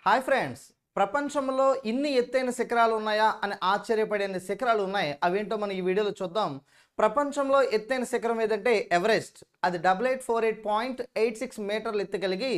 Hi friends, ప్రపంచంలో ఇన్ని ఎత్తైన శిఖరాలు ఉన్నాయా అని ఆశ్చర్యపడేన్ని శిఖరాలు ఉన్నాయి. అవేంటో మనం ఈ వీడియోలో చూద్దాం. ప్రపంచంలో ఎత్తైన శిఖరం ఏదంటే ఎవరెస్ట్. అది 8848.86 మీటర్లు ఎత్తు కలిగి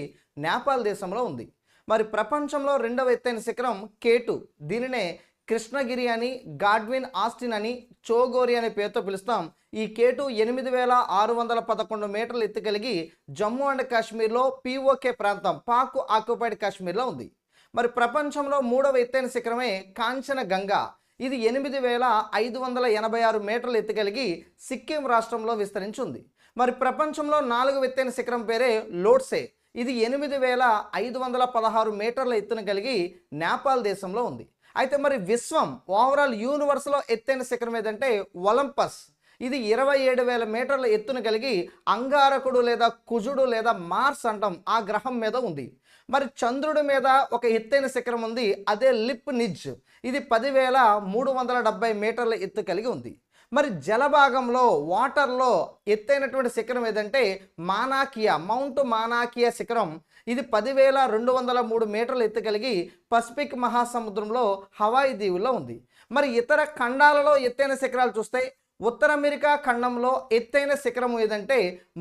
నేపాల్ దేశంలో ఉంది. మరి ప్రపంచంలో రెండవ ఎత్తైన శిఖరం కేటు. దీనినే కృష్ణగిరి అని, గాడ్విన్ ఆస్టిన్ అని, చోగోరి అనే పేరుతో పిలుస్తాం. ఈ కేటు 8611 మీటర్ల ఎత్తు కలిగి జమ్మూ అండ్ కాశ్మీర్లో పిఓకే ప్రాంతం, పాక్ ఆక్యుపైడ్ కాశ్మీర్లో ఉంది. మరి ప్రపంచంలో మూడవ ఎత్తైన శిఖరమే కాంచన గంగా. ఇది 8586 మీటర్ల ఎత్తు కలిగి సిక్కిం రాష్ట్రంలో విస్తరించి ఉంది. మరి ప్రపంచంలో నాలుగవ ఎత్తైన శిఖరం పేరే లోట్సే. ఇది 8516 మీటర్ల ఎత్తును కలిగి నేపాల్ దేశంలో ఉంది. అయితే మరి విశ్వం ఓవరాల్ యూనివర్స్లో ఎత్తైన శిఖరం ఏదంటే ఒలంపస్. ఇది 27,000 మీటర్ల ఎత్తును కలిగి అంగారకుడు లేదా కుజుడు లేదా మార్స్ అంటాం ఆ గ్రహం మీద ఉంది. మరి చంద్రుడి మీద ఒక ఎత్తైన శిఖరం ఉంది, అదే లిప్ నిజ్. ఇది 10,370 మీటర్ల ఎత్తు కలిగి ఉంది. మరి జలభాగంలో వాటర్లో ఎత్తైనటువంటి శిఖరం ఏదంటే మానాకియా, మౌంట్ మానాకియా శిఖరం. ఇది 10,203 మీటర్ల ఎత్తు కలిగి పసిఫిక్ మహాసముద్రంలో హవాయి దీవుల్లో ఉంది. మరి ఇతర ఖండాలలో ఎత్తైన శిఖరాలు చూస్తే ఉత్తర అమెరికా ఖండంలో ఎత్తైన శిఖరం ఏదంటే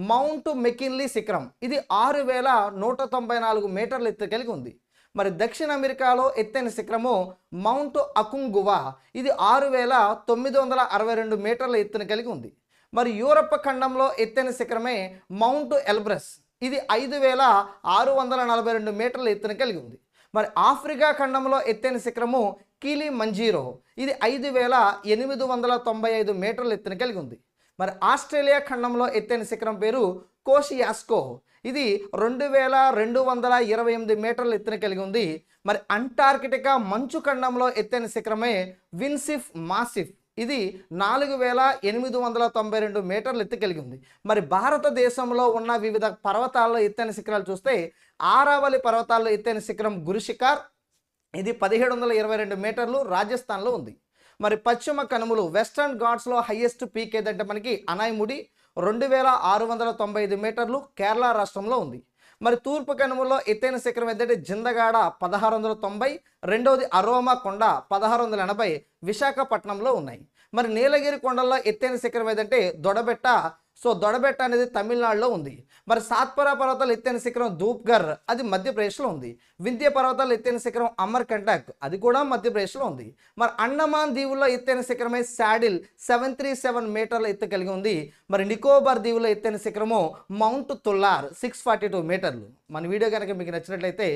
మౌంట్ మెకిన్లీ శిఖరం. ఇది 6,194 మీటర్ల ఎత్తు కలిగి ఉంది. మరి దక్షిణ అమెరికాలో ఎత్తైన శిఖరము మౌంట్ అకుంగువా. ఇది 6,962 మీటర్ల ఎత్తును కలిగి ఉంది. మరి యూరప్ ఖండంలో ఎత్తైన శిఖరమే మౌంట్ ఎల్బ్రస్. ఇది 5,642 మీటర్ల ఎత్తును కలిగి ఉంది. మరి ఆఫ్రికా ఖండంలో ఎత్తైన శిఖరము కిలి మంజీరో. ఇది 5,895 మీటర్ల ఎత్తును కలిగి ఉంది. మరి ఆస్ట్రేలియా ఖండంలో ఎత్తైన శిఖరం పేరు కోషియాస్కో. ఇది 2,228 మీటర్ల ఎత్తున కలిగి ఉంది. మరి అంటార్కిటికా మంచు ఖండంలో ఎత్తైన శిఖరమే విన్సిఫ్ మాసిఫ్. ఇది 4,892 మీటర్ల ఎత్తు కలిగి ఉంది. మరి భారతదేశంలో ఉన్న వివిధ పర్వతాల్లో ఎత్తైన శిఖరాలు చూస్తే ఆరావళి పర్వతాల్లో ఎత్తైన శిఖరం గురుశిఖర్. ఇది 1,722 మీటర్లు రాజస్థాన్లో ఉంది. మరి పశ్చిమ కనుమలు వెస్టర్న్ ఘాట్స్లో హైయెస్ట్ పీక్ ఏదంటే మనకి అనాయిముడి 2,695 మీటర్లు కేరళ రాష్ట్రంలో ఉంది. మరి తూర్పు కనుమల్లో ఎత్తైన శిఖరం ఏదంటే జిందగాడ 1,690, రెండవది అరోమా కొండ 1,680 విశాఖపట్నంలో ఉన్నాయి. మరి నీలగిరి కొండల్లో ఎత్తైన శిఖరం ఏదంటే దొడబెట్ట. దొడబెట్ట అనేది తమిళనాడులో ఉంది. మరి సాత్పురా పర్వతాలు ఎత్తైన శిఖరం ధూప్ఘర్, అది మధ్యప్రదేశ్లో ఉంది. వింధ్య పర్వతాలు ఎత్తైన శిఖరం అమర్కంటక్, అది కూడా మధ్యప్రదేశ్లో ఉంది. మరి అండమాన్ దీవుల్లో ఎత్తైన శిఖరమే శాడిల్ 737 మీటర్ల ఎత్తు కలిగి ఉంది. మరి నికోబార్ దీవుల్లో ఎత్తైన శిఖరము మౌంట్ తుల్లార్ 642 మీటర్లు. మన వీడియో కనుక మీకు నచ్చినట్లయితే